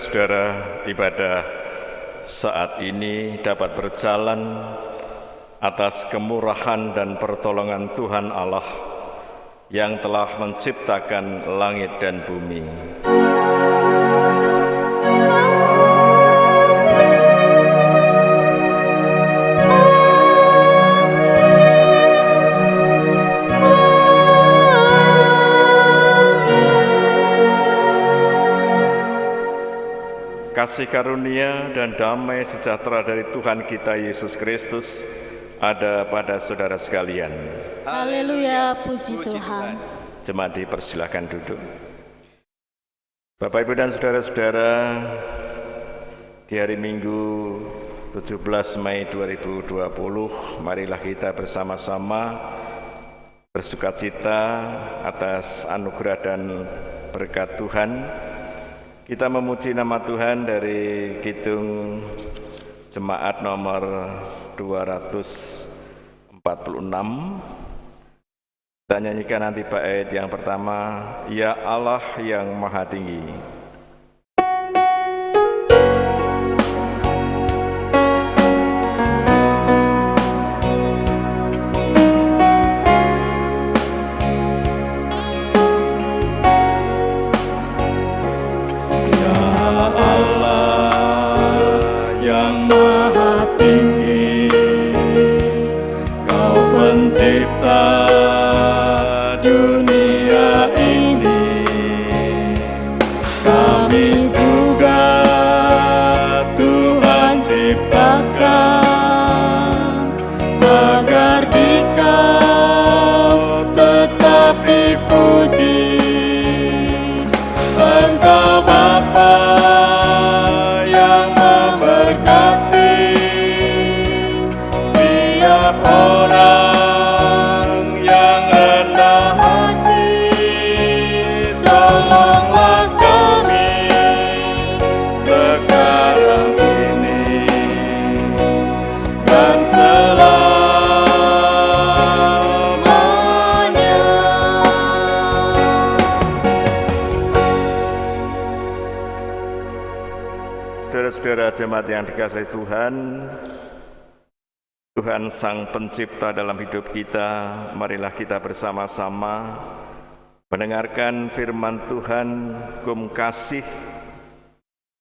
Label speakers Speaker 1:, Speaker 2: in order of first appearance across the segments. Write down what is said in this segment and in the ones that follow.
Speaker 1: Saudara-saudara, ibadah saat ini dapat berjalan atas kemurahan dan pertolongan Tuhan Allah yang telah menciptakan langit dan bumi. Kasih karunia dan damai sejahtera dari Tuhan kita Yesus Kristus ada pada saudara sekalian.
Speaker 2: Haleluya, puji Tuhan.
Speaker 1: Jemaat dipersilakan duduk. Bapak, Ibu, dan saudara-saudara, di hari Minggu 17 Mei 2020, marilah kita bersama-sama bersukacita atas anugerah dan berkat Tuhan. Kita memuji nama Tuhan dari Kidung Jemaat nomor 246. Kita nyanyikan nanti bait yang pertama, Ya Allah yang Maha Tinggi. Saudara-saudara jemaat yang dikasihi Tuhan, Tuhan Sang Pencipta dalam hidup kita, marilah kita bersama-sama mendengarkan firman Tuhan, hukum kasih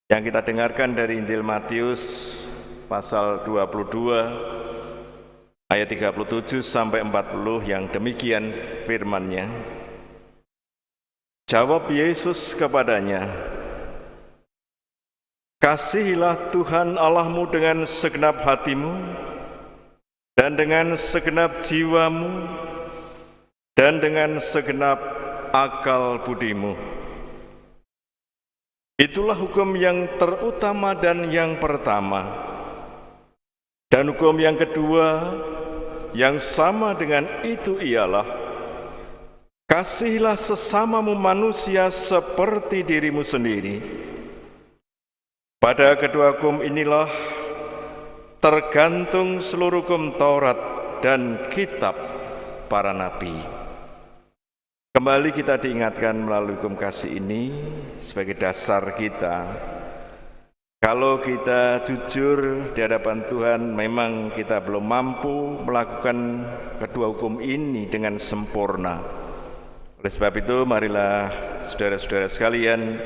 Speaker 1: yang kita dengarkan dari Injil Matius pasal 22 ayat 37 sampai 40 yang demikian firman-Nya. Jawab Yesus kepadanya, Kasihilah Tuhan Allahmu dengan segenap hatimu, dan dengan segenap jiwamu, dan dengan segenap akal budimu. Itulah hukum yang terutama dan yang pertama. Dan hukum yang kedua, yang sama dengan itu ialah, kasihilah sesamamu manusia seperti dirimu sendiri. Pada kedua hukum inilah tergantung seluruh hukum Taurat dan kitab para nabi. Kembali kita diingatkan melalui hukum kasih ini sebagai dasar kita. Kalau kita jujur di hadapan Tuhan, memang kita belum mampu melakukan kedua hukum ini dengan sempurna. Oleh sebab itu, marilah saudara-saudara sekalian,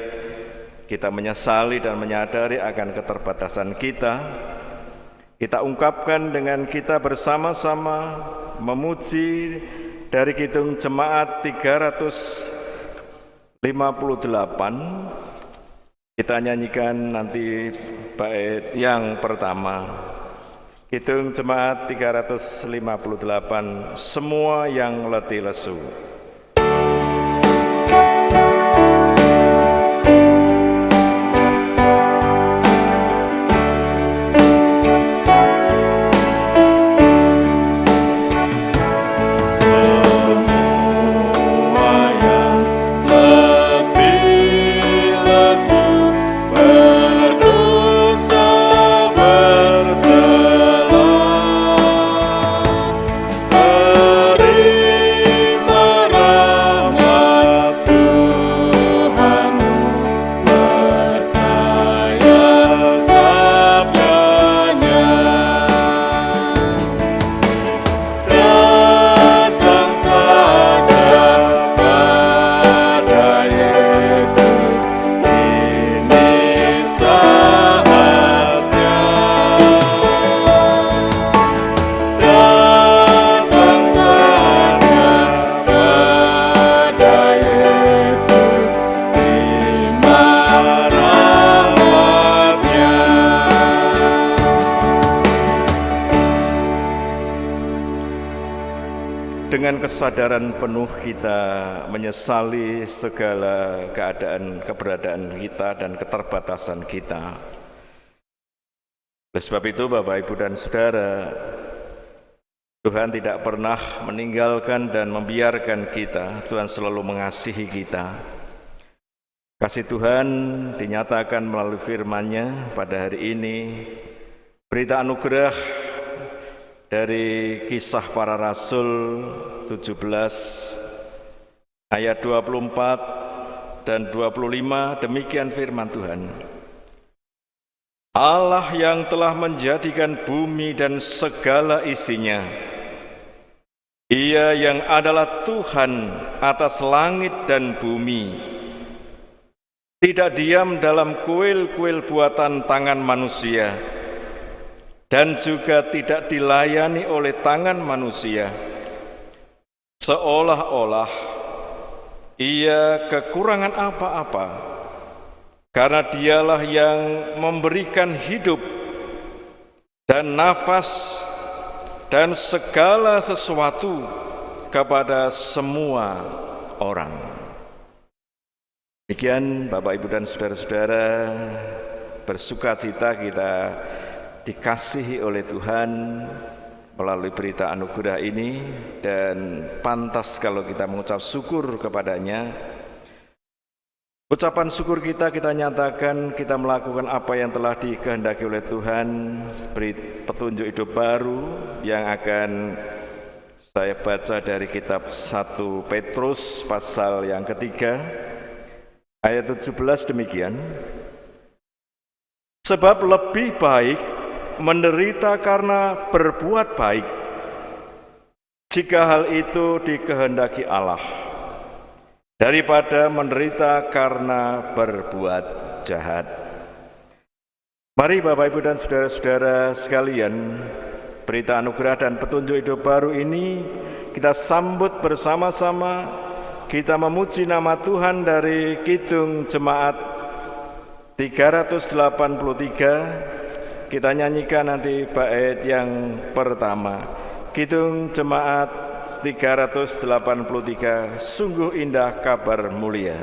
Speaker 1: kita menyesali dan menyadari akan keterbatasan kita. Kita ungkapkan dengan kita bersama-sama memuji dari Kidung Jemaat 358. Kita nyanyikan nanti bait yang pertama. Kidung Jemaat 358, semua yang letih lesu.
Speaker 3: Terima
Speaker 1: dengan kesadaran penuh kita menyesali segala keberadaan kita dan keterbatasan kita. Oleh sebab itu, Bapak, Ibu, dan Saudara, Tuhan tidak pernah meninggalkan dan membiarkan kita. Tuhan selalu mengasihi kita. Kasih Tuhan dinyatakan melalui firman-Nya pada hari ini. Berita anugerah dari Kisah Para Rasul 17 ayat 24 dan 25, demikian firman Tuhan. Allah yang telah menjadikan bumi dan segala isinya, Ia yang adalah Tuhan atas langit dan bumi, tidak diam dalam kuil-kuil buatan tangan manusia, dan juga tidak dilayani oleh tangan manusia, seolah-olah Ia kekurangan apa-apa, karena Dialah yang memberikan hidup dan nafas dan segala sesuatu kepada semua orang. Demikian Bapak, Ibu, dan saudara-saudara, bersukacita kita dikasihi oleh Tuhan melalui berita anugerah ini, dan pantas kalau kita mengucap syukur kepadanya. Ucapan syukur kita nyatakan kita melakukan apa yang telah dikehendaki oleh Tuhan, beri petunjuk hidup baru yang akan saya baca dari kitab 1 Petrus pasal yang ketiga ayat 17, demikian. Sebab lebih baik menderita karena berbuat baik, jika hal itu dikehendaki Allah, daripada menderita karena berbuat jahat. Mari Bapak, Ibu, dan saudara-saudara sekalian, berita anugerah dan petunjuk hidup baru ini kita sambut bersama-sama. Kita memuji nama Tuhan dari Kidung Jemaat 383. Kita nyanyikan nanti bait yang pertama. Kidung Jemaat 383, sungguh indah kabar mulia.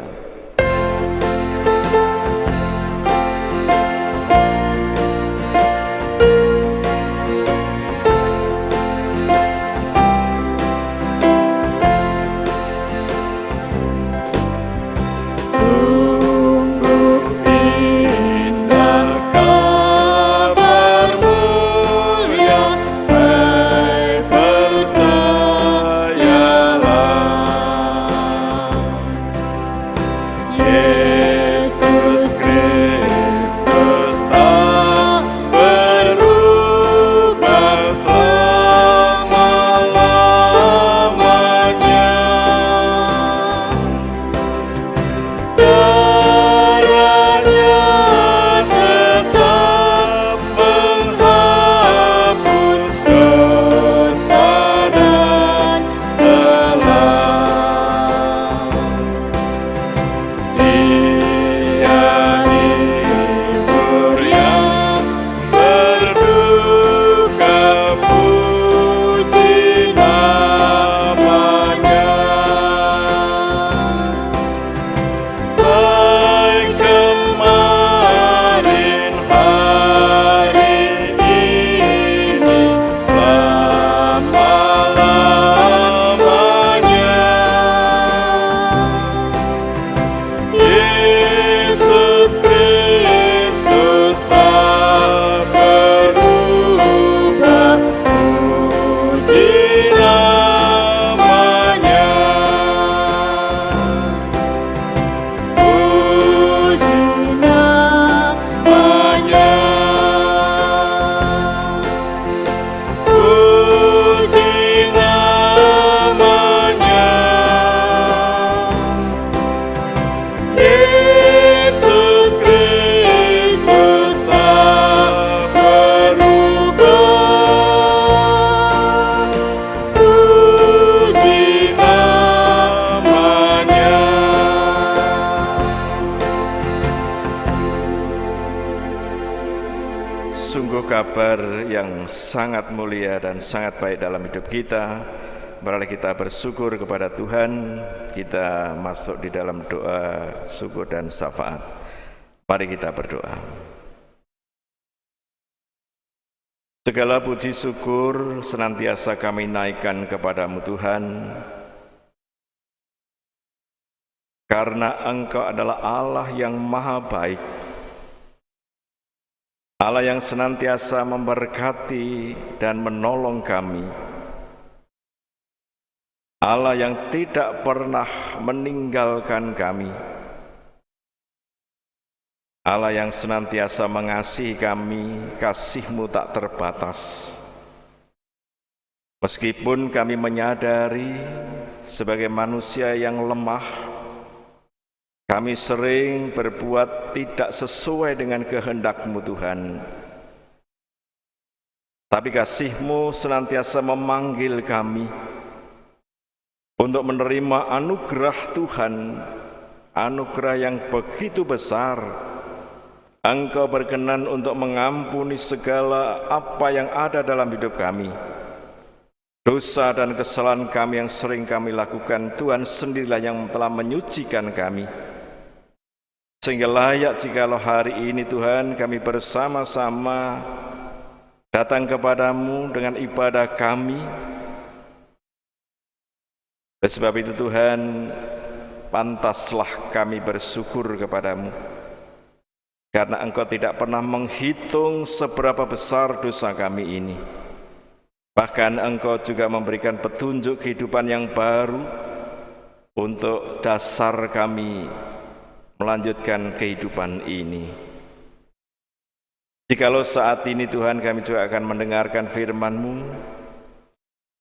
Speaker 3: Sungguh kabar yang sangat mulia dan sangat baik dalam hidup kita,
Speaker 1: Mari kita bersyukur kepada Tuhan. Kita masuk di dalam doa syukur dan syafaat. Mari kita berdoa. Segala puji syukur senantiasa kami naikkan kepadamu Tuhan, karena Engkau adalah Allah yang maha baik, Allah yang senantiasa memberkati dan menolong kami, Allah yang tidak pernah meninggalkan kami, Allah yang senantiasa mengasihi kami, kasih-Mu tak terbatas. Meskipun kami menyadari sebagai manusia yang lemah, kami sering berbuat tidak sesuai dengan kehendak-Mu Tuhan. Tapi kasih-Mu senantiasa memanggil kami untuk menerima anugerah Tuhan, anugerah yang begitu besar. Engkau berkenan untuk mengampuni segala apa yang ada dalam hidup kami. Dosa dan kesalahan kami yang sering kami lakukan, Tuhan sendirilah yang telah menyucikan kami. Sehingga layak jikalau hari ini Tuhan kami bersama-sama datang kepadamu dengan ibadah kami. Oleh sebab itu Tuhan, pantaslah kami bersyukur kepadamu, karena Engkau tidak pernah menghitung seberapa besar dosa kami ini. Bahkan Engkau juga memberikan petunjuk kehidupan yang baru untuk dasar kami melanjutkan kehidupan ini. Jikalau saat ini Tuhan kami juga akan mendengarkan firman-Mu,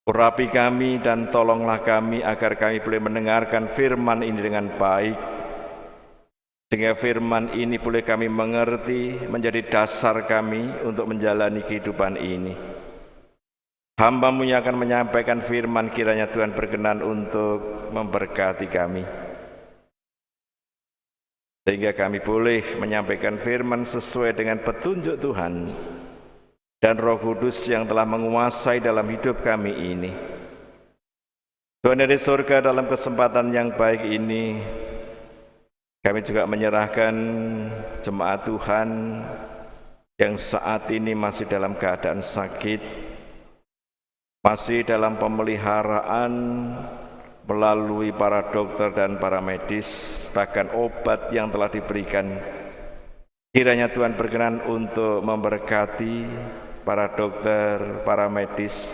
Speaker 1: urapi kami dan tolonglah kami agar kami boleh mendengarkan firman ini dengan baik, sehingga firman ini boleh kami mengerti menjadi dasar kami untuk menjalani kehidupan ini. Hamba-Mu yang akan menyampaikan firman, kiranya Tuhan berkenan untuk memberkati kami, sehingga kami boleh menyampaikan firman sesuai dengan petunjuk Tuhan dan Roh Kudus yang telah menguasai dalam hidup kami ini. Tuhan dari surga, dalam kesempatan yang baik ini kami juga menyerahkan jemaat Tuhan yang saat ini masih dalam keadaan sakit, masih dalam pemeliharaan melalui para dokter dan para medis, bahkan obat yang telah diberikan. Kiranya Tuhan berkenan untuk memberkati para dokter, para medis,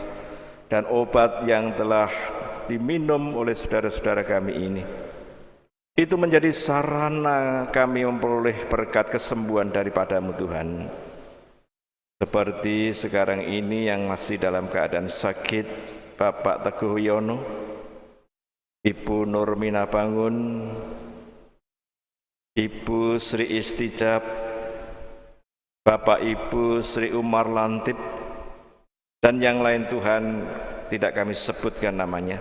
Speaker 1: dan obat yang telah diminum oleh saudara-saudara kami ini. Itu menjadi sarana kami memperoleh berkat kesembuhan daripada-Mu Tuhan. Seperti sekarang ini yang masih dalam keadaan sakit, Bapak Teguh Yono, Ibu Nurmina Bangun, Ibu Sri Istijab, Bapak Ibu Sri Umar Lantip, dan yang lain Tuhan tidak kami sebutkan namanya.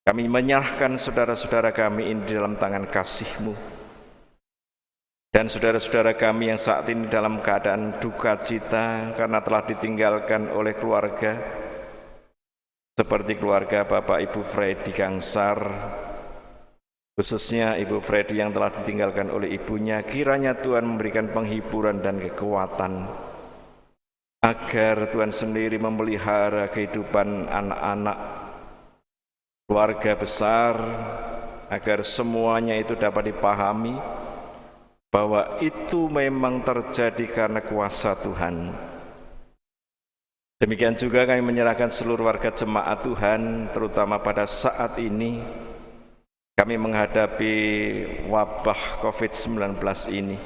Speaker 1: Kami menyerahkan saudara-saudara kami ini di dalam tangan kasih-Mu. Dan saudara-saudara kami yang saat ini dalam keadaan duka cita karena telah ditinggalkan oleh keluarga, seperti keluarga Bapak Ibu Freddy Gangsar, khususnya Ibu Freddy yang telah ditinggalkan oleh ibunya, kiranya Tuhan memberikan penghiburan dan kekuatan, agar Tuhan sendiri memelihara kehidupan anak-anak, keluarga besar, agar semuanya itu dapat dipahami bahwa itu memang terjadi karena kuasa Tuhan. Demikian juga kami menyerahkan seluruh warga jemaat Tuhan, terutama pada saat ini kami menghadapi wabah COVID-19 ini.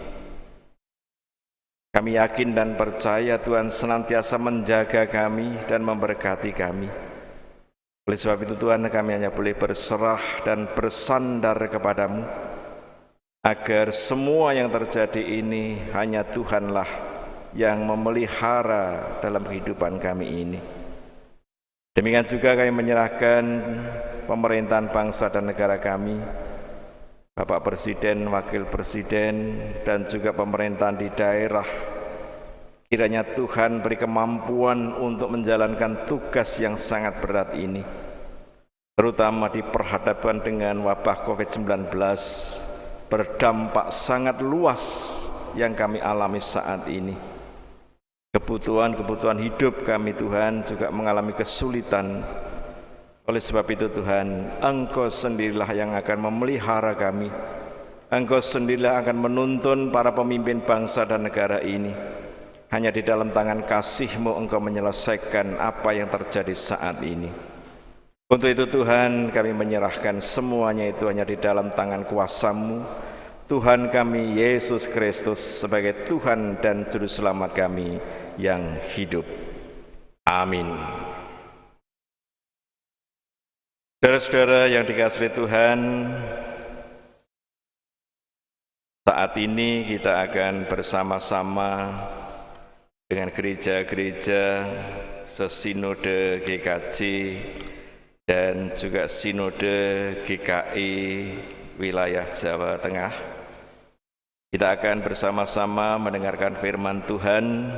Speaker 1: Kami yakin dan percaya Tuhan senantiasa menjaga kami dan memberkati kami. Oleh sebab itu Tuhan, kami hanya boleh berserah dan bersandar kepadamu, agar semua yang terjadi ini hanya Tuhanlah yang memelihara dalam kehidupan kami ini. Demikian juga kami menyerahkan pemerintahan bangsa dan negara kami, Bapak Presiden, Wakil Presiden, dan juga pemerintahan di daerah. Kiranya Tuhan beri kemampuan untuk menjalankan tugas yang sangat berat ini, terutama diperhadapkan dengan wabah COVID-19 berdampak sangat luas yang kami alami saat ini. Kebutuhan hidup kami Tuhan juga mengalami kesulitan. Oleh sebab itu Tuhan, Engkau sendirilah yang akan memelihara kami. Engkau sendirilah akan menuntun para pemimpin bangsa dan negara ini. Hanya di dalam tangan kasih-Mu Engkau menyelesaikan apa yang terjadi saat ini. Untuk itu Tuhan, kami menyerahkan semuanya itu hanya di dalam tangan kuasa-Mu, Tuhan kami Yesus Kristus sebagai Tuhan dan Juru Selamat kami yang hidup. Amin. Saudara-saudara yang dikasihi Tuhan, saat ini kita akan bersama-sama dengan gereja-gereja sesinode GKJ dan juga sinode GKI wilayah Jawa Tengah. Kita akan bersama-sama mendengarkan firman Tuhan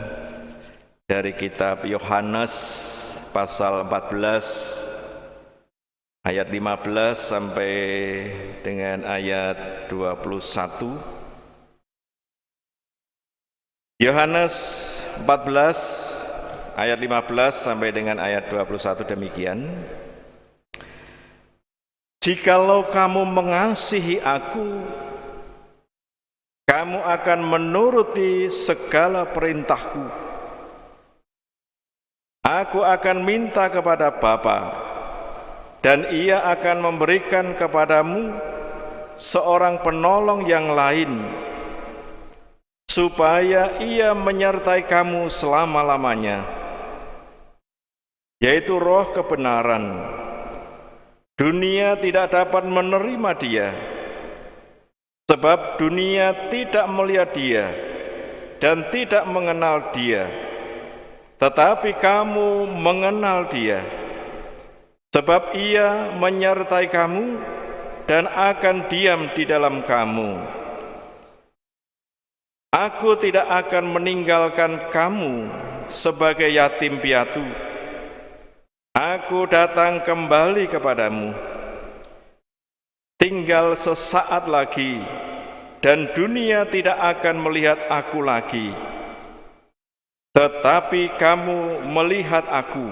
Speaker 1: dari kitab Yohanes pasal 14 ayat 15 sampai dengan ayat 21. Yohanes 14 ayat 15 sampai dengan ayat 21 demikian. Jikalau kamu mengasihi aku, kamu akan menuruti segala perintahku. Aku akan minta kepada Bapa, dan Ia akan memberikan kepadamu seorang penolong yang lain, supaya Ia menyertai kamu selama-lamanya, yaitu Roh kebenaran. Dunia tidak dapat menerima Dia, sebab dunia tidak melihat Dia dan tidak mengenal Dia. Tetapi kamu mengenal Dia, sebab Ia menyertai kamu dan akan diam di dalam kamu. Aku tidak akan meninggalkan kamu sebagai yatim piatu. Aku datang kembali kepadamu. Tinggal sesaat lagi, dan dunia tidak akan melihat aku lagi. Tetapi kamu melihat aku,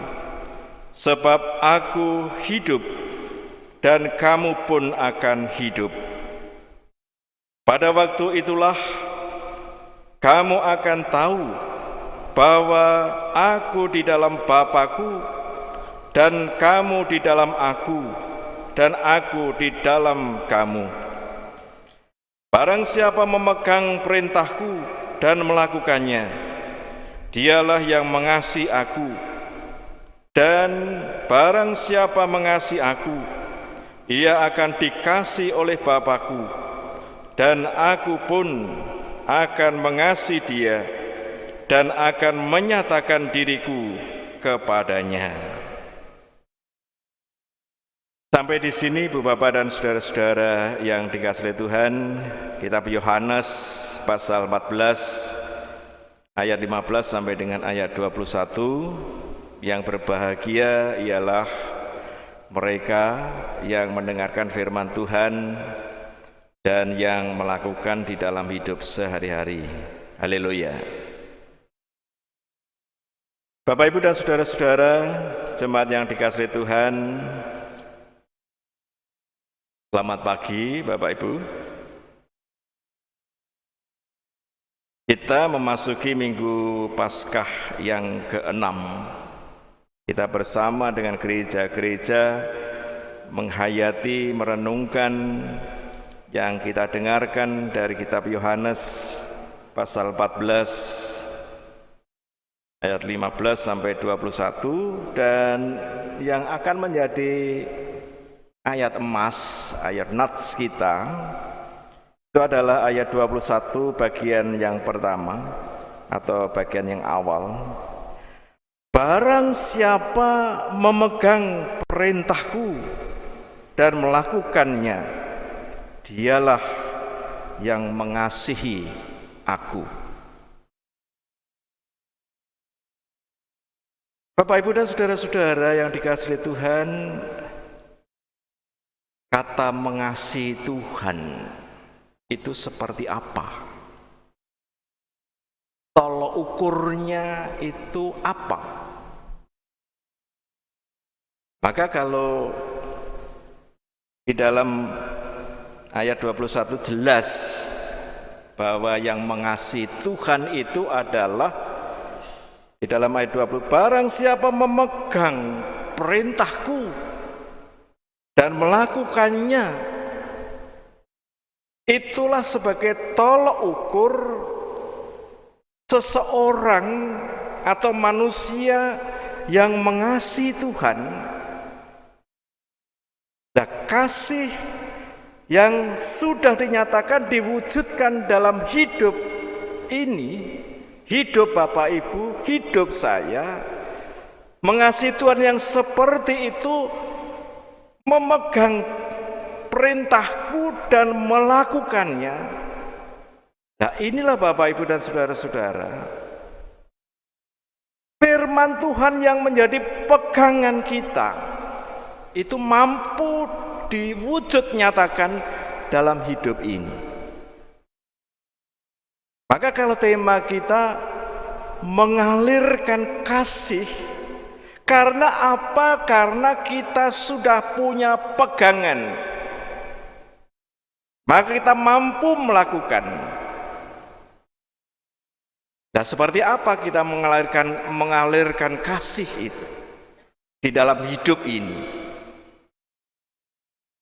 Speaker 1: sebab aku hidup, dan kamu pun akan hidup. Pada waktu itulah kamu akan tahu bahwa aku di dalam Bapa-Ku, dan kamu di dalam aku, dan aku di dalam kamu. Barang siapa memegang perintahku dan melakukannya, dialah yang mengasihi aku. Dan barang siapa mengasihi aku, ia akan dikasihi oleh Bapa-Ku, dan aku pun akan mengasihi dia dan akan menyatakan diriku kepadanya. Sampai di sini Bu Bapak dan saudara-saudara yang dikasihi Tuhan, kitab Yohanes pasal 14 ayat 15 sampai dengan ayat 21. Yang berbahagia ialah mereka yang mendengarkan firman Tuhan dan yang melakukan di dalam hidup sehari-hari. Haleluya. Bapak, Ibu dan saudara-saudara jemaat yang dikasihi Tuhan, selamat pagi Bapak Ibu. Kita memasuki Minggu Paskah yang ke-6. Kita bersama dengan gereja-gereja menghayati, merenungkan yang kita dengarkan dari kitab Yohanes pasal 14 ayat 15 sampai 21, dan yang akan menjadi ayat emas, ayat nats kita itu adalah ayat 21 bagian yang pertama atau bagian yang awal. Barang siapa memegang perintahku dan melakukannya, dialah yang mengasihi aku. Bapak, Ibu, dan saudara-saudara yang dikasihi Tuhan, kata mengasihi Tuhan itu seperti apa? Tolok ukurnya itu apa? Maka kalau di dalam ayat 21 jelas bahwa yang mengasihi Tuhan itu adalah di dalam ayat 20, barang siapa memegang perintahku dan melakukannya, itulah sebagai tolok ukur seseorang atau manusia yang mengasihi Tuhan. Nah, kasih yang sudah dinyatakan diwujudkan dalam hidup ini, hidup Bapak Ibu, hidup saya, mengasihi Tuhan yang seperti itu, memegang perintahku dan melakukannya. Nah, inilah Bapak Ibu dan saudara-saudara, firman Tuhan yang menjadi pegangan kita itu mampu diwujud nyatakan dalam hidup ini. Maka kalau tema kita mengalirkan kasih, karena apa? Karena kita sudah punya pegangan, maka kita mampu melakukan. Nah, seperti apa kita mengalirkan kasih itu di dalam hidup ini?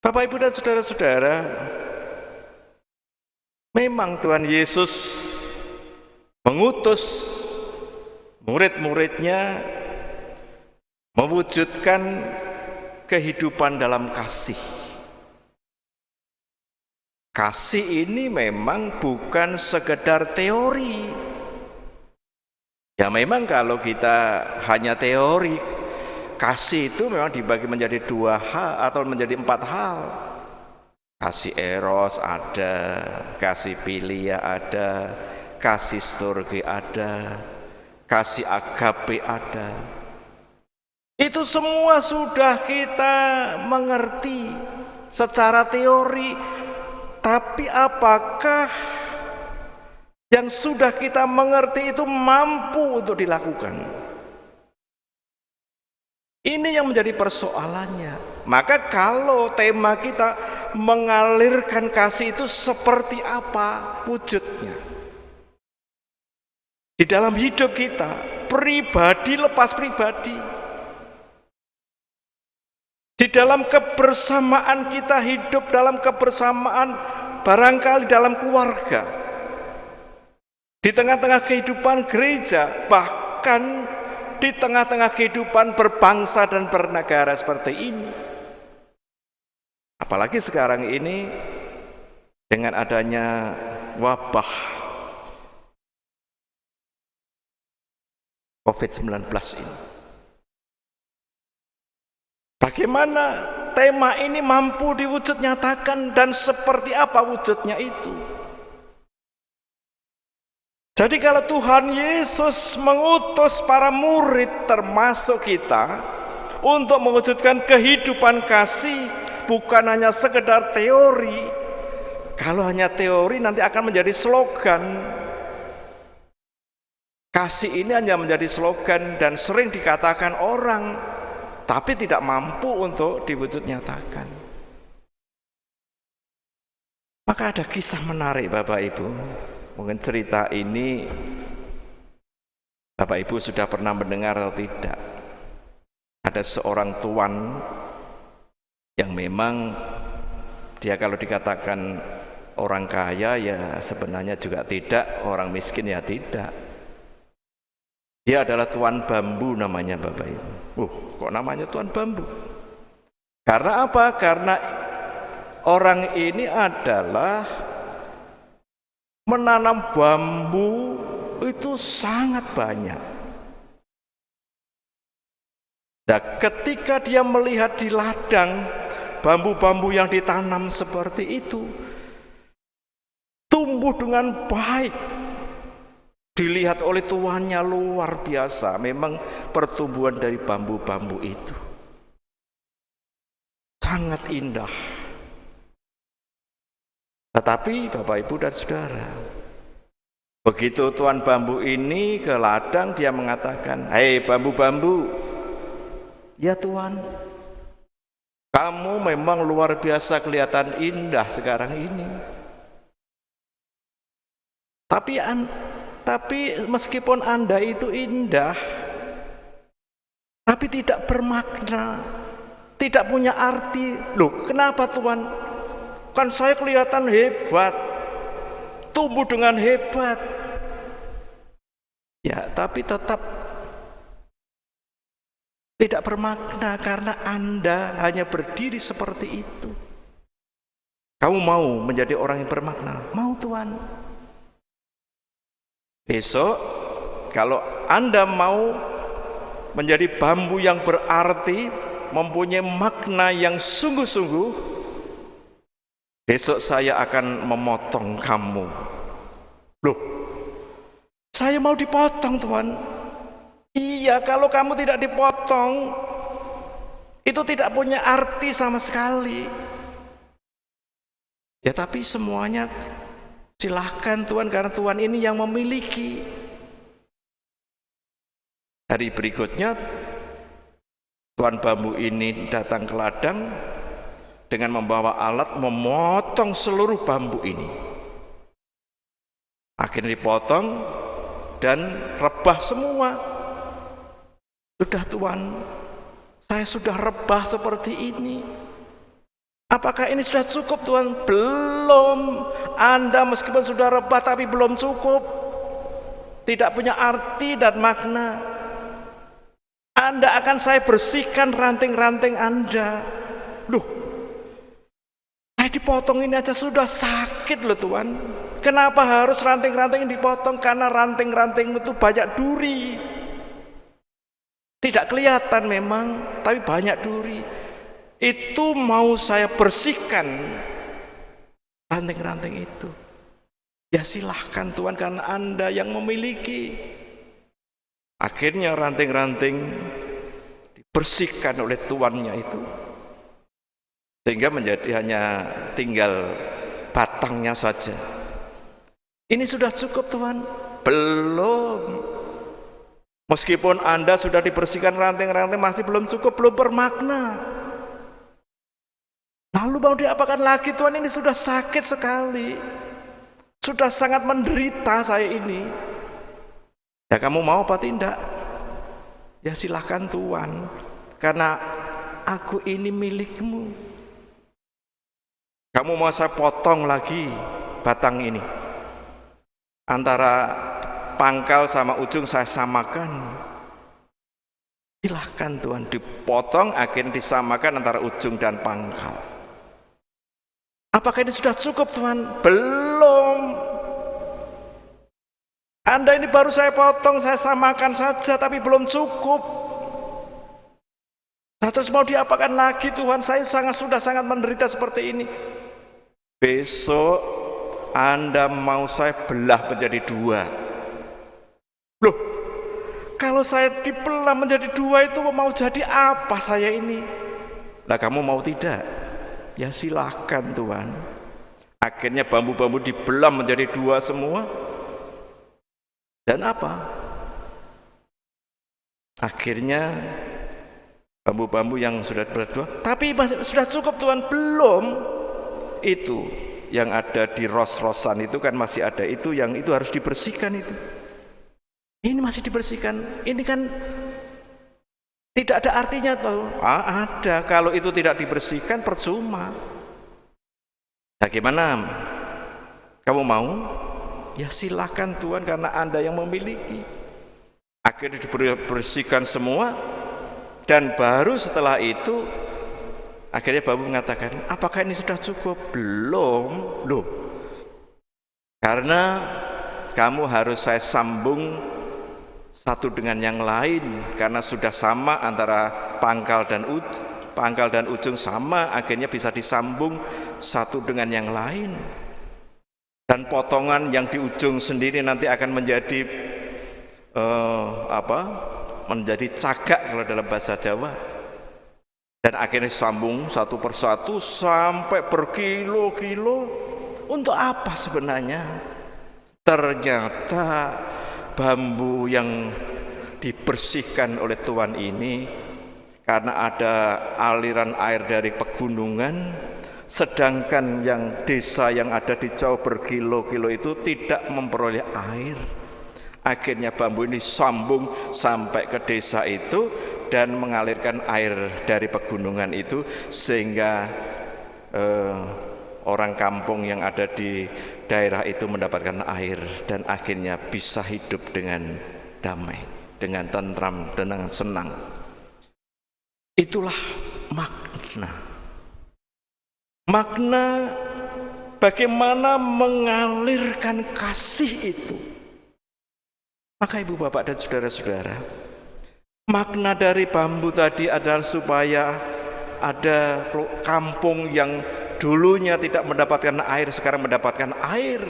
Speaker 1: Bapak, Ibu, dan saudara-saudara, memang Tuhan Yesus mengutus murid-muridnya mewujudkan kehidupan dalam kasih. Kasih ini memang bukan sekedar teori. Ya memang kalau kita hanya teori, kasih itu memang dibagi menjadi 2 hal atau menjadi 4 hal. Kasih eros ada, kasih philia ada, kasih storge ada, kasih agape ada. Itu semua sudah kita mengerti secara teori. Tapi apakah yang sudah kita mengerti itu mampu untuk dilakukan? Ini yang menjadi persoalannya. Maka kalau tema kita mengalirkan kasih itu seperti apa wujudnya? Di dalam hidup kita, pribadi lepas pribadi. Di dalam kebersamaan kita hidup dalam kebersamaan, barangkali dalam keluarga. Di tengah-tengah kehidupan gereja, bahkan di tengah-tengah kehidupan berbangsa dan bernegara seperti ini. Apalagi sekarang ini dengan adanya wabah COVID-19 ini. Bagaimana tema ini mampu diwujud nyatakan dan seperti apa wujudnya itu? Jadi kalau Tuhan Yesus mengutus para murid termasuk kita untuk mewujudkan kehidupan kasih, bukan hanya sekedar teori. Kalau hanya teori nanti akan menjadi slogan. Kasih ini hanya menjadi slogan dan sering dikatakan orang, tapi tidak mampu untuk diwujud nyatakan. Maka ada kisah menarik Bapak Ibu. Mungkin cerita ini Bapak Ibu sudah pernah mendengar atau tidak. Ada seorang tuan yang memang dia kalau dikatakan orang kaya ya sebenarnya juga tidak, orang miskin ya tidak. Dia adalah tuan bambu namanya Bapak Ibu. Kok namanya tuan bambu? Karena apa? Karena orang ini adalah menanam bambu itu sangat banyak. Nah, ketika dia melihat di ladang bambu-bambu yang ditanam seperti itu tumbuh dengan baik, Dilihat oleh tuannya luar biasa, memang pertumbuhan dari bambu-bambu itu sangat indah. Tetapi Bapak Ibu dan Saudara, begitu tuan bambu ini ke ladang, dia mengatakan, "Hei bambu-bambu, ya Tuan, kamu memang luar biasa kelihatan indah sekarang ini. Tapi meskipun Anda itu indah, tapi tidak bermakna, tidak punya arti. Loh, kenapa Tuan? Kan saya kelihatan hebat, tumbuh dengan hebat. Ya, tapi tetap tidak bermakna karena Anda hanya berdiri seperti itu. Kamu mau menjadi orang yang bermakna? Mau Tuan? Besok kalau Anda mau menjadi bambu yang berarti, mempunyai makna yang sungguh-sungguh, besok saya akan memotong kamu. Loh, saya mau dipotong Tuan. Iya, kalau kamu tidak dipotong, itu tidak punya arti sama sekali. Ya tapi semuanya silahkan Tuan, karena Tuhan ini yang memiliki. Hari berikutnya tuan bambu ini datang ke ladang dengan membawa alat memotong seluruh bambu ini. Akhirnya dipotong dan rebah semua. Sudah Tuan, saya sudah rebah seperti ini. Apakah ini sudah cukup Tuan? Belum. Anda meskipun sudah rebah tapi belum cukup. Tidak punya arti dan makna. Anda akan saya bersihkan ranting-ranting Anda. Loh, saya dipotong ini aja sudah sakit loh Tuan. Kenapa harus ranting-ranting dipotong? Karena ranting-ranting itu banyak duri. Tidak kelihatan memang, tapi banyak duri. Itu mau saya bersihkan ranting-ranting itu. Ya silahkan Tuhan, karena Anda yang memiliki. Akhirnya ranting-ranting dibersihkan oleh tuannya itu, sehingga menjadi hanya tinggal batangnya saja. Ini sudah cukup Tuhan? Belum. Meskipun Anda sudah dibersihkan ranting-ranting, masih belum cukup, belum bermakna. Lalu mau diapakan lagi Tuhan? Ini sudah sakit sekali, sudah sangat menderita saya ini. Ya kamu mau apa tidak? Ya silahkan Tuhan, karena aku ini milikmu. Kamu mau saya potong lagi batang ini, antara pangkal sama ujung saya samakan. Silahkan Tuhan, dipotong akhirnya disamakan antara ujung dan pangkal. Apakah ini sudah cukup Tuhan? Belum. Anda ini baru saya potong, saya samakan saja, tapi belum cukup. Nah, terus mau diapakan lagi Tuhan? Saya sudah sangat menderita seperti ini. Besok Anda mau saya belah menjadi dua. Loh, kalau saya dibelah menjadi dua itu mau jadi apa saya ini? Lah kamu mau tidak? Ya silahkan Tuhan. Akhirnya bambu-bambu dibelah menjadi dua semua. Dan apa? Akhirnya bambu-bambu yang sudah berdua, tapi sudah cukup Tuhan? Belum. Itu yang ada di ros-rosan itu kan masih ada, itu yang itu harus dibersihkan itu. Ini masih dibersihkan. Ini kan tidak ada artinya tuh. Ada. Kalau itu tidak dibersihkan percuma. Bagaimana? Kamu mau? Ya silakan Tuhan, karena Anda yang memiliki. Akhirnya dibersihkan semua, dan baru setelah itu akhirnya bambu mengatakan, apakah ini sudah cukup? Belum. Loh, karena kamu harus saya sambung satu dengan yang lain, karena sudah sama antara pangkal dan ujung sama, akhirnya bisa disambung satu dengan yang lain. Dan potongan yang di ujung sendiri nanti akan menjadi menjadi cagak kalau dalam bahasa Jawa, dan akhirnya sambung satu persatu sampai berkilo-kilo. Untuk apa sebenarnya? Ternyata bambu yang dibersihkan oleh Tuhan ini karena ada aliran air dari pegunungan, sedangkan yang desa yang ada di jauh berkilo-kilo itu tidak memperoleh air. Akhirnya bambu ini sambung sampai ke desa itu dan mengalirkan air dari pegunungan itu, sehingga orang kampung yang ada di daerah itu mendapatkan air dan akhirnya bisa hidup dengan damai, dengan tentram, dengan senang. Itulah makna bagaimana mengalirkan kasih itu. Maka ibu bapak dan saudara-saudara, makna dari bambu tadi adalah supaya ada kampung yang dulunya tidak mendapatkan air, sekarang mendapatkan air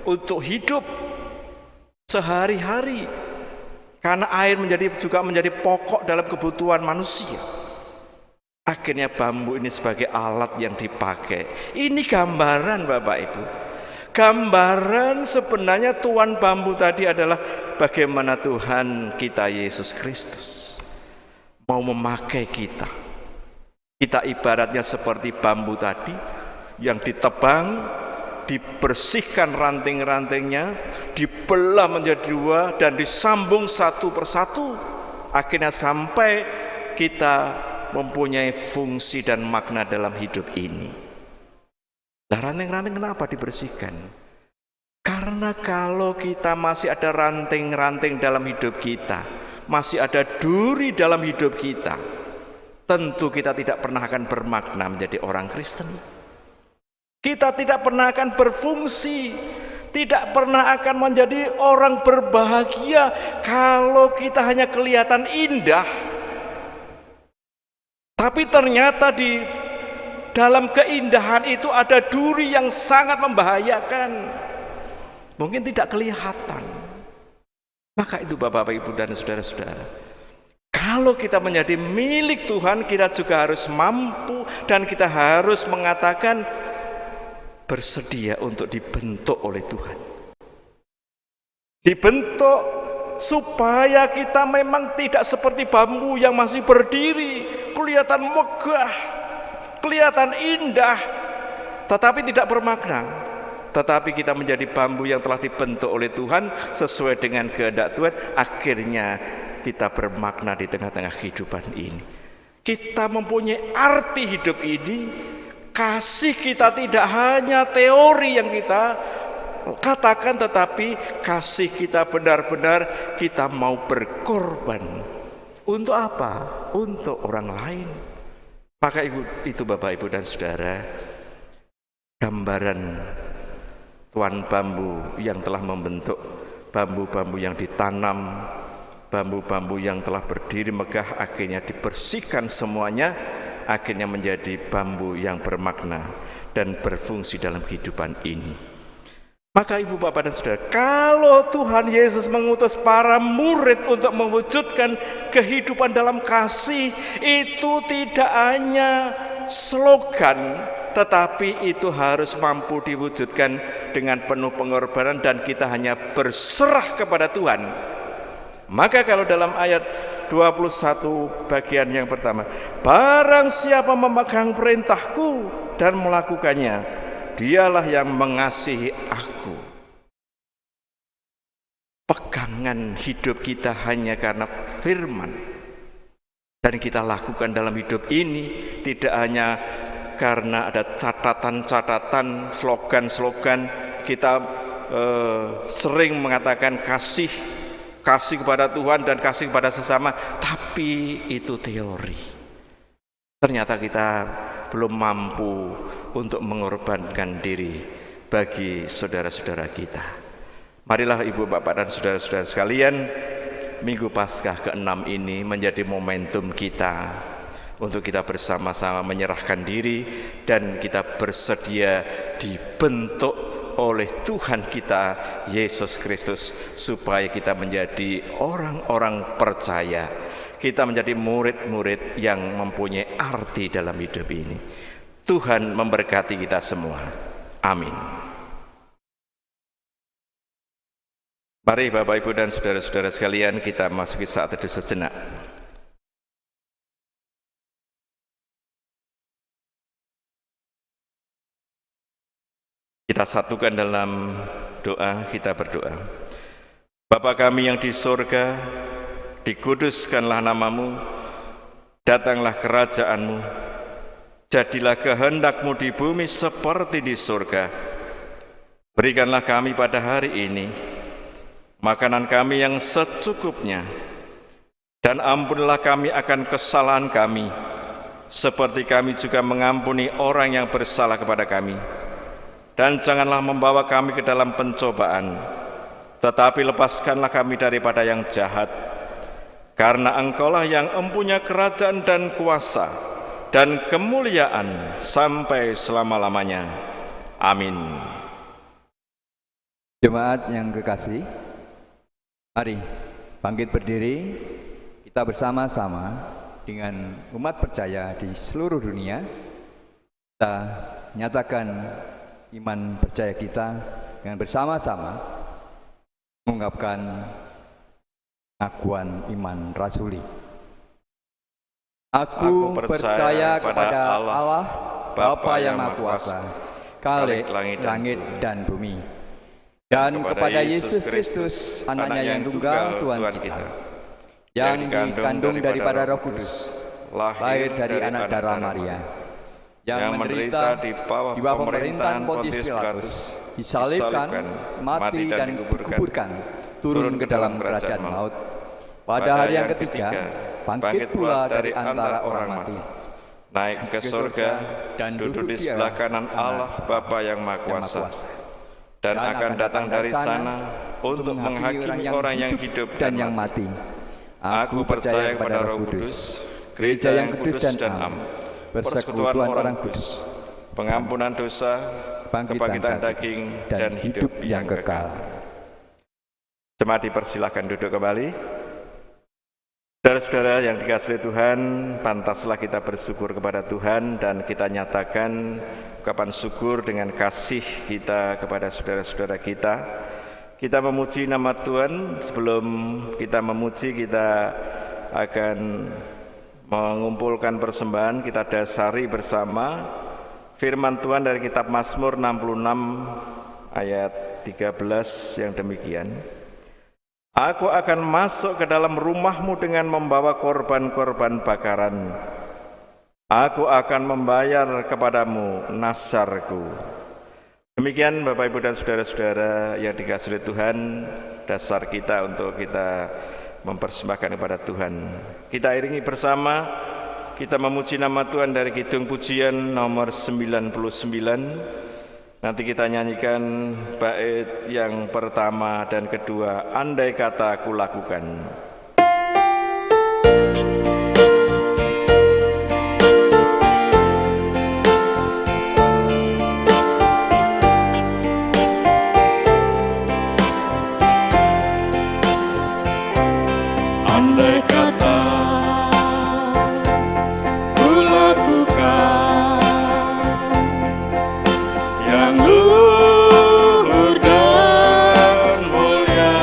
Speaker 1: untuk hidup sehari-hari. Karena air juga menjadi pokok dalam kebutuhan manusia. Akhirnya bambu ini sebagai alat yang dipakai. Ini gambaran Bapak Ibu. Gambaran sebenarnya tuan bambu tadi adalah bagaimana Tuhan kita Yesus Kristus mau memakai kita. Kita ibaratnya seperti bambu tadi yang ditebang, dibersihkan ranting-rantingnya, dibelah menjadi dua dan disambung satu persatu. Akhirnya sampai kita mempunyai fungsi dan makna dalam hidup ini. Nah, ranting-ranting kenapa dibersihkan? Karena kalau kita masih ada ranting-ranting dalam hidup kita, masih ada duri dalam hidup kita, tentu kita tidak pernah akan bermakna menjadi orang Kristen. Kita tidak pernah akan berfungsi, tidak pernah akan menjadi orang berbahagia kalau kita hanya kelihatan indah. Tapi ternyata di dalam keindahan itu ada duri yang sangat membahayakan. Mungkin tidak kelihatan. Maka itu Bapak, Ibu dan saudara-saudara, kalau kita menjadi milik Tuhan, kita juga harus mampu dan kita harus mengatakan bersedia untuk dibentuk oleh Tuhan. Dibentuk supaya kita memang tidak seperti bambu yang masih berdiri, kelihatan megah, kelihatan indah, tetapi tidak bermakna. Tetapi kita menjadi bambu yang telah dibentuk oleh Tuhan sesuai dengan kehendak Tuhan, akhirnya kita bermakna di tengah-tengah kehidupan ini. Kita mempunyai arti hidup ini. Kasih kita tidak hanya teori yang kita katakan, tetapi kasih kita benar-benar kita mau berkorban. Untuk apa? Untuk orang lain. Maka itu Bapak, Ibu dan saudara, gambaran tuan bambu yang telah membentuk bambu-bambu yang ditanam, bambu-bambu yang telah berdiri megah, akhirnya dibersihkan semuanya, akhirnya menjadi bambu yang bermakna dan berfungsi dalam kehidupan ini. Maka ibu bapak dan saudara, kalau Tuhan Yesus mengutus para murid untuk mewujudkan kehidupan dalam kasih, itu tidak hanya slogan, tetapi itu harus mampu diwujudkan dengan penuh pengorbanan dan kita hanya berserah kepada Tuhan. Maka kalau dalam ayat 21 bagian yang pertama, barang siapa memegang perintahku dan melakukannya, dialah yang mengasihi aku. Pegangan hidup kita hanya karena firman, dan kita lakukan dalam hidup ini tidak hanya karena ada catatan-catatan, slogan-slogan. Kita sering mengatakan kasih kepada Tuhan dan kasih kepada sesama, tapi itu teori. Ternyata kita belum mampu untuk mengorbankan diri bagi saudara-saudara kita. Marilah ibu bapak dan saudara-saudara sekalian, Minggu Paskah ke-6 ini menjadi momentum kita untuk kita bersama-sama menyerahkan diri dan kita bersedia dibentuk oleh Tuhan kita Yesus Kristus, supaya kita menjadi orang-orang percaya, kita menjadi murid-murid yang mempunyai arti dalam hidup ini. Tuhan memberkati kita semua. Amin. Mari Bapak, Ibu, dan saudara-saudara sekalian, kita masuki saat teduh sejenak. Kita satukan dalam doa, kita berdoa. Bapa kami yang di surga, dikuduskanlah namamu, datanglah kerajaanmu, jadilah kehendakmu di bumi seperti di surga. Berikanlah kami pada hari ini makanan kami yang secukupnya, dan ampunilah kami akan kesalahan kami, seperti kami juga mengampuni orang yang bersalah kepada kami. Dan janganlah membawa kami ke dalam pencobaan, tetapi lepaskanlah kami daripada yang jahat. Karena Engkaulah yang mempunyai kerajaan dan kuasa dan kemuliaan sampai selama-lamanya. Amin.
Speaker 3: Jemaat yang kekasih, mari bangkit berdiri, kita bersama-sama dengan umat percaya di seluruh dunia, kita nyatakan iman percaya kita dengan bersama-sama mengungkapkan pengakuan iman rasuli. Aku percaya kepada Allah, Bapa yang Maha Kuasa, Khalik langit dan bumi, dan kepada Yesus Kristus, Anaknya yang tunggal Tuhan kita, yang dikandung daripada Roh Kudus, lahir dari anak darah Maria, yang menderita di bawah pemerintahan Pontius Pilatus, disalibkan, mati dan dikuburkan, turun ke dalam kerajaan maut. Pada hari yang ketiga, bangkit pula dari antara orang mati,
Speaker 1: naik ke surga dan duduk di sebelah kanan Allah Bapa yang Maha Kuasa, dan akan datang dari sana untuk menghakimi orang yang hidup dan yang mati. Aku percaya kepada Roh Kudus, gereja yang kudus dan am, persekutuan orang kudus, pengampunan dosa, kebangkitan daging, dan hidup yang kekal. Jemaat dipersilahkan duduk kembali. Saudara-saudara yang dikasihi Tuhan, pantaslah kita bersyukur kepada Tuhan dan kita nyatakan ungkapan syukur dengan kasih kita kepada saudara-saudara kita. Kita memuji nama Tuhan. Sebelum kita memuji, kita akan mengumpulkan persembahan. Kita dasari bersama firman Tuhan dari kitab Mazmur 66 ayat 13 yang demikian. Aku akan masuk ke dalam rumahmu dengan membawa korban-korban bakaran. Aku akan membayar kepadamu nasarku. Demikian Bapak, Ibu, dan saudara-saudara yang dikasihi Tuhan, dasar kita untuk kita mempersembahkan kepada Tuhan. Kita iringi bersama, kita memuji nama Tuhan dari Kidung Pujian nomor 99. Nanti kita nyanyikan bait yang pertama dan kedua, andai kata ku lakukan.
Speaker 2: Andai kata ku lakukan yang luhur dan mulia,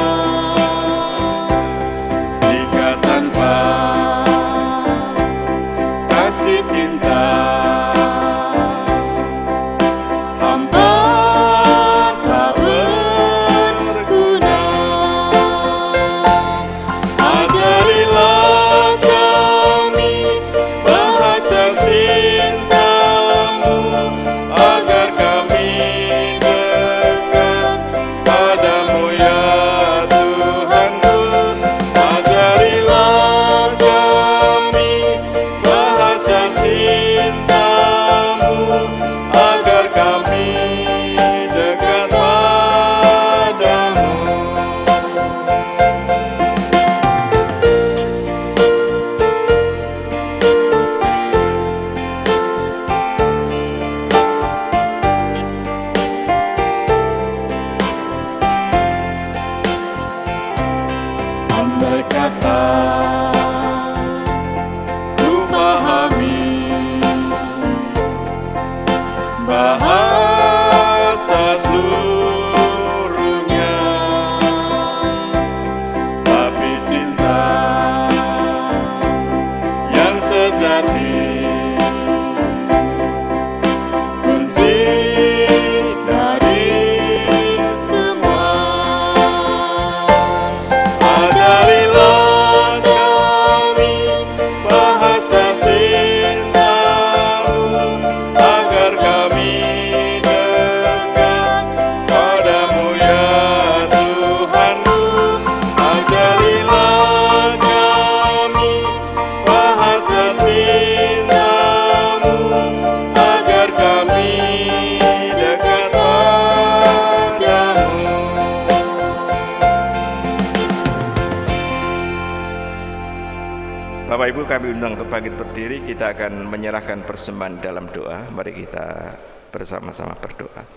Speaker 1: Ibu kami undang untuk bangkit berdiri, kita akan menyerahkan persembahan dalam doa. Mari kita bersama-sama berdoa.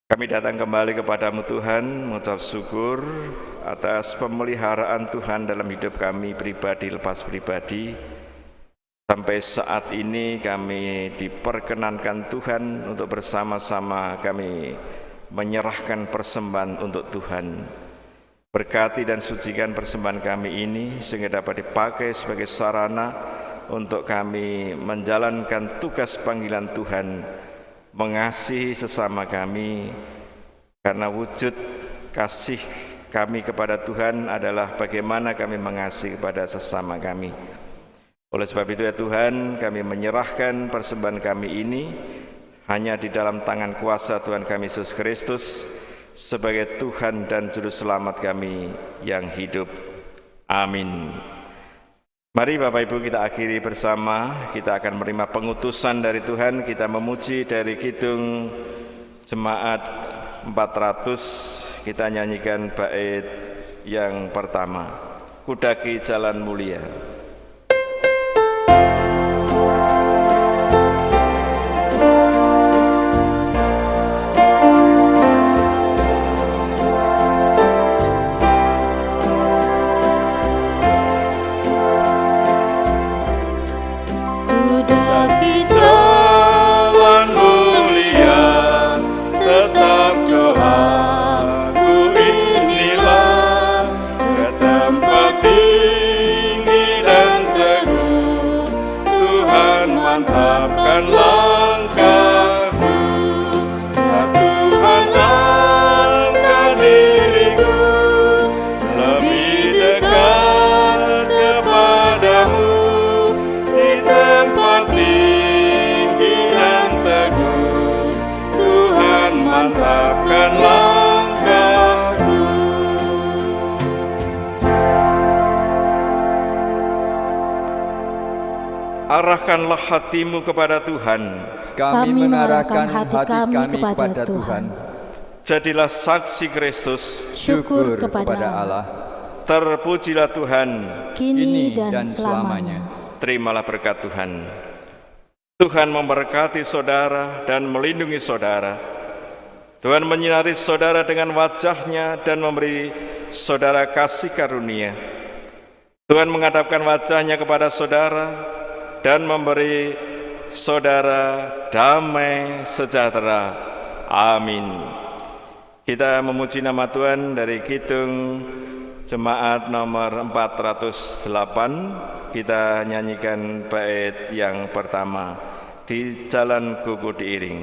Speaker 1: Kami datang kembali kepadamu Tuhan, mengucap syukur atas pemeliharaan Tuhan dalam hidup kami pribadi lepas pribadi. Sampai saat ini kami diperkenankan Tuhan untuk bersama-sama kami menyerahkan persembahan untuk Tuhan. Berkati dan sucikan persembahan kami ini sehingga dapat dipakai sebagai sarana untuk kami menjalankan tugas panggilan Tuhan, mengasihi sesama kami, karena wujud kasih kami kepada Tuhan adalah bagaimana kami mengasihi kepada sesama kami. Oleh sebab itu ya Tuhan, kami menyerahkan persembahan kami ini hanya di dalam tangan kuasa Tuhan kami Yesus Kristus sebagai Tuhan dan Juru Selamat kami yang hidup. Amin. Mari Bapak Ibu kita akhiri bersama, kita akan menerima pengutusan dari Tuhan, kita memuji dari Kidung Jemaat 400, kita nyanyikan bait yang pertama, Kudaki Jalan Mulia. Arahkanlah hatimu kepada Tuhan.
Speaker 3: Kami mengarahkan hati kami kepada Tuhan.
Speaker 1: Jadilah saksi Kristus.
Speaker 3: Syukur kepada Allah.
Speaker 1: Terpujilah Tuhan
Speaker 3: kini dan selamanya.
Speaker 1: Terimalah berkat Tuhan. Tuhan memberkati saudara dan melindungi saudara. Tuhan menyinari saudara dengan wajah-Nya dan memberi saudara kasih karunia. Tuhan menghadapkan wajah-Nya kepada saudara dan memberi saudara damai sejahtera. Amin. Kita memuji nama Tuhan dari Kidung Jemaat nomor 408. Kita nyanyikan bait yang pertama, Di Jalan Kuku Diiring.